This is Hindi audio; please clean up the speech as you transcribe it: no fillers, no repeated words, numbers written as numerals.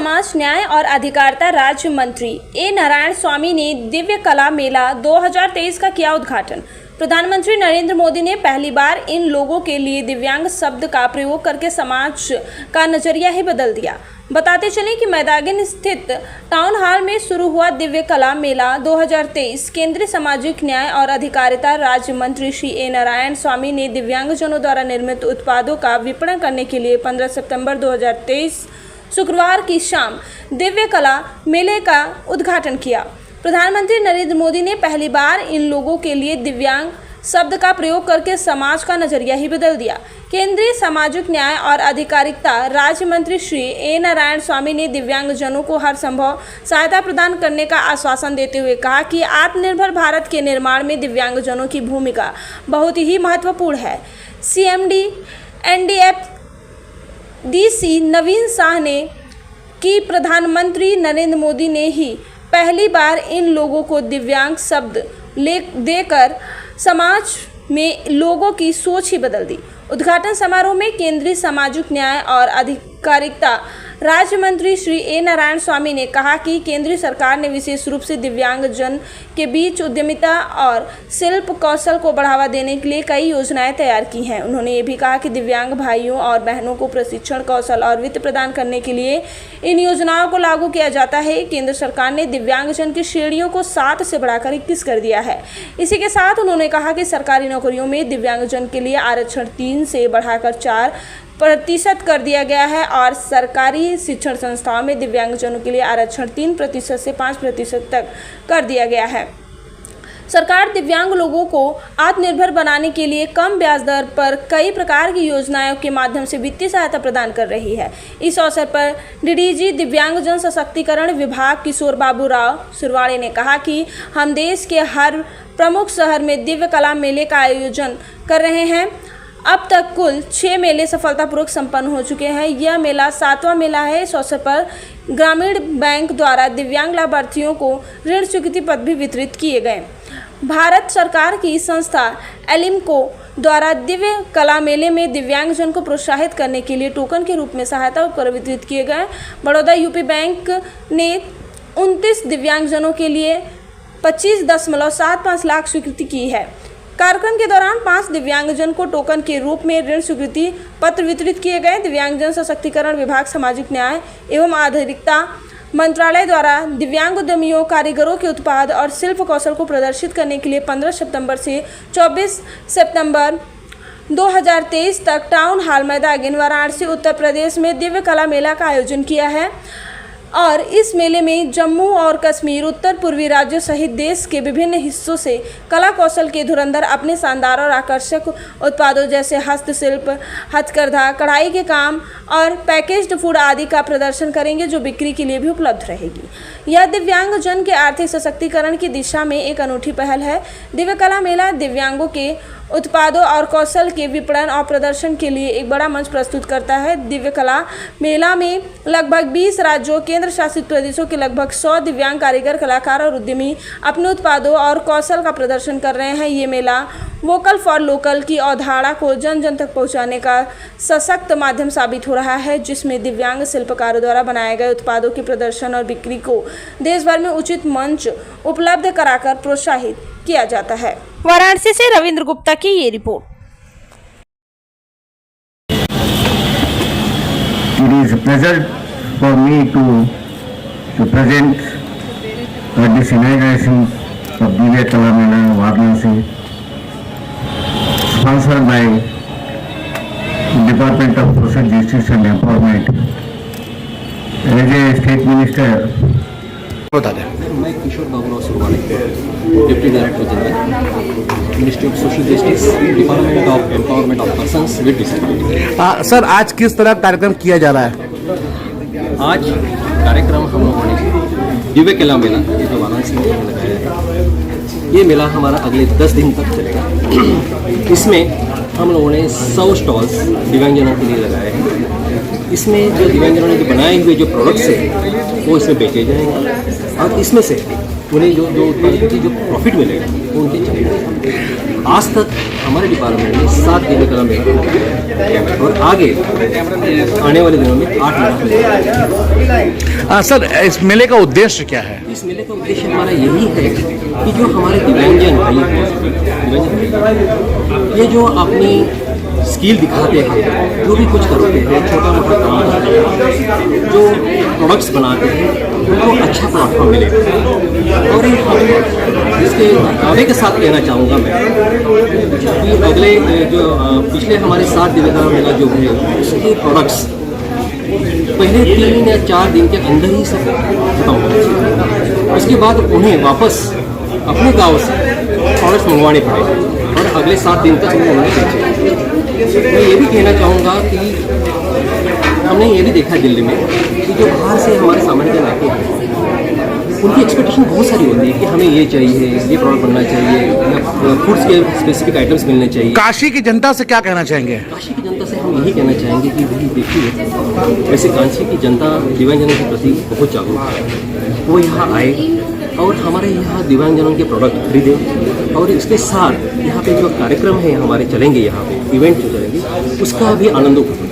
समाज न्याय और अधिकारिता राज्य मंत्री ए नारायण स्वामी ने दिव्य कला मेला 2023 का किया उद्घाटन। प्रधानमंत्री नरेंद्र मोदी ने पहली बार इन लोगों के लिए दिव्यांग शब्द का प्रयोग करके समाज का नजरिया ही बदल दिया। बताते चलें कि मैदागिन स्थित टाउन हॉल में शुरू हुआ दिव्य कला मेला 2023 केंद्रीय सामाजिक न्याय और अधिकारिता राज्य मंत्री श्री ए नारायण स्वामी ने दिव्यांगजनों द्वारा निर्मित उत्पादों का विपणन करने के लिए 15 सितंबर 2023 शुक्रवार की शाम दिव्य कला मेले का उद्घाटन किया। प्रधानमंत्री नरेंद्र मोदी ने पहली बार इन लोगों के लिए दिव्यांग शब्द का प्रयोग करके समाज का नजरिया ही बदल दिया। केंद्रीय सामाजिक न्याय और अधिकारिता राज्य मंत्री श्री ए नारायण स्वामी ने दिव्यांगजनों को हर संभव सहायता प्रदान करने का आश्वासन देते हुए कहा कि आत्मनिर्भर भारत के निर्माण में दिव्यांगजनों की भूमिका बहुत ही महत्वपूर्ण है। CMD NDFDC नवीन शाह ने कि प्रधानमंत्री नरेंद्र मोदी ने ही पहली बार इन लोगों को दिव्यांग शब्द देकर समाज में लोगों की सोच ही बदल दी। उद्घाटन समारोह में केंद्रीय सामाजिक न्याय और अधिकारिता राज्य मंत्री श्री ए नारायण स्वामी ने कहा कि केंद्रीय सरकार ने विशेष रूप से दिव्यांगजन के बीच उद्यमिता और शिल्प कौशल को बढ़ावा देने के लिए कई योजनाएं तैयार की हैं। उन्होंने ये भी कहा कि दिव्यांग भाइयों और बहनों को प्रशिक्षण, कौशल और वित्त प्रदान करने के लिए इन योजनाओं को लागू किया जाता है। केंद्र सरकार ने दिव्यांगजन की श्रेणियों को 7 से बढ़ाकर 21 कर दिया है। इसी के साथ उन्होंने कहा कि सरकारी नौकरियों में दिव्यांगजन के लिए आरक्षण 3 से बढ़ाकर 4% कर दिया गया है और सरकारी शिक्षण संस्थाओं में दिव्यांगजनों के लिए आरक्षण 3% से 5% तक कर दिया गया है। सरकार दिव्यांग लोगों को आत्मनिर्भर बनाने के लिए कम ब्याज दर पर कई प्रकार की योजनाओं के माध्यम से वित्तीय सहायता प्रदान कर रही है। इस अवसर पर DDG दिव्यांगजन सशक्तिकरण विभाग किशोर बाबू राव सुरवाड़े ने कहा कि हम देश के हर प्रमुख शहर में दिव्य कला मेले का आयोजन कर रहे हैं। अब तक कुल 6 मेले सफलतापूर्वक संपन्न हो चुके हैं। यह मेला 7वां मेला है। इस अवसर पर ग्रामीण बैंक द्वारा दिव्यांग लाभार्थियों को ऋण स्वीकृति पत्र भी वितरित किए गए। भारत सरकार की संस्था एलिम्को द्वारा दिव्य कला मेले में दिव्यांगजन को प्रोत्साहित करने के लिए टोकन के रूप में सहायता उपकरण वितरित किए गए। बड़ौदा UP बैंक ने 29 दिव्यांगजनों के लिए 25.75 लाख स्वीकृति की है। कार्यक्रम के दौरान 5 दिव्यांगजन को टोकन के रूप में ऋण स्वीकृति पत्र वितरित किए गए। दिव्यांगजन सशक्तिकरण विभाग, सामाजिक न्याय एवं अधिकारिता मंत्रालय द्वारा दिव्यांग उद्यमियों, कारीगरों के उत्पाद और शिल्प कौशल को प्रदर्शित करने के लिए 15 सितंबर से 24 सितंबर 2023 तक टाउन हॉल मैदागिन वाराणसी उत्तर प्रदेश में दिव्य कला मेला का आयोजन किया है और इस मेले में जम्मू और कश्मीर, उत्तर पूर्वी राज्यों सहित देश के विभिन्न हिस्सों से कला कौशल के धुरंधर अपने शानदार और आकर्षक उत्पादों जैसे हस्तशिल्प, हथकरघा, कढ़ाई के काम और पैकेज्ड फूड आदि का प्रदर्शन करेंगे, जो बिक्री के लिए भी उपलब्ध रहेगी। यह दिव्यांगजन के आर्थिक सशक्तिकरण की दिशा में एक अनूठी पहल है। दिव्य कला मेला दिव्यांगों के उत्पादों और कौशल के विपणन और प्रदर्शन के लिए एक बड़ा मंच प्रस्तुत करता है। दिव्य कला मेला में लगभग 20 राज्यों, केंद्र शासित प्रदेशों के लगभग 100 दिव्यांग कारीगर, कलाकार और उद्यमी अपने उत्पादों और कौशल का प्रदर्शन कर रहे हैं। ये मेला वोकल फॉर लोकल की अवधारणा को जन जन तक पहुंचाने का सशक्त माध्यम साबित हो रहा है, जिसमें दिव्यांग शिल्पकारों द्वारा बनाए गए उत्पादों के प्रदर्शन और बिक्री को देश भर में उचित मंच उपलब्ध कराकर प्रोत्साहित किया जाता है। वाराणसी से रविंद्र गुप्ता की ये report. It is a pleasure for me to present at this inauguration of Divya Kala Mela Varanasi, sponsored by Department of Social Justice and Empowerment. As a State Minister, मैं Kishore Babu Surwade, deputy director general, ministry of social justice, department of empowerment of persons with disability. Sir, आज किस तरह कार्यक्रम किया जा रहा है? आज कार्यक्रम हम लोगों ने दिव्य कला मेला जो वाराणसी में लगाया है, ये मेला हमारा अगले 10 दिन तक चलेगा। इसमें हम लोगों ने 100 स्टॉल्स दिव्यांगजनों के लिए लगाए हैं। इसमें जो दिव्यांगजनों ने बनाए हुए जो प्रोडक्ट्स हैं वो इसमें बेचे जाएंगे और इसमें से उन्हें जो प्रॉफिट मिलेगा वो उनके चलेगा। आज तक हमारे डिपार्टमेंट में 7 दिव्य कला मेला और आगे आने वाले दिनों में 8 मेला। सर इस मेले का उद्देश्य क्या है? इस मेले का उद्देश्य हमारा यही है कि जो हमारे दिव्यांगजन भाई हैं, ये जो अपनी स्किल दिखाते हैं, जो भी कुछ करते हैं, छोटा मोटा काम करते हैं, जो प्रोडक्ट्स बनाते हैं, उनको अच्छा प्लेटफॉर्म मिले। और ये हम इसके दावे के साथ कहना चाहूँगा मैं कि अगले जो पिछले हमारे 7 दिव्य कला मेला जो है उसके प्रोडक्ट्स पहले 3 या 4 दिन के अंदर ही सब खत्म होना चाहिए। उसके बाद उन्हें वापस अपने गांव से प्रोडक्ट्स मंगवाने पड़ेंगे और अगले 7 दिन तक उन्हें बेचेंगे। मैं ये भी कहना चाहूँगा कि हमने ये भी देखा दिल्ली में कि जो बाहर से हमारे सामान के लाते हैं उनकी एक्सपेक्टेशन बहुत सारी होती है कि हमें ये चाहिए, ये प्रोडक्ट बनना चाहिए, या फूड्स के स्पेसिफिक आइटम्स मिलने चाहिए। काशी की जनता से क्या कहना चाहेंगे? काशी की जनता से हम यही कहना चाहेंगे कि भाई देखिए, वैसे काशी की जनता दिव्यांगजनों के प्रति बहुत जागरूक है। वो यहाँ आए और हमारे यहाँ दिव्यांगजनों के प्रोडक्ट खरीदें और इसके साथ यहाँ पे जो कार्यक्रम है हमारे चलेंगे, यहाँ पे इवेंट जो चलेंगे उसका भी आनंद उठाएं।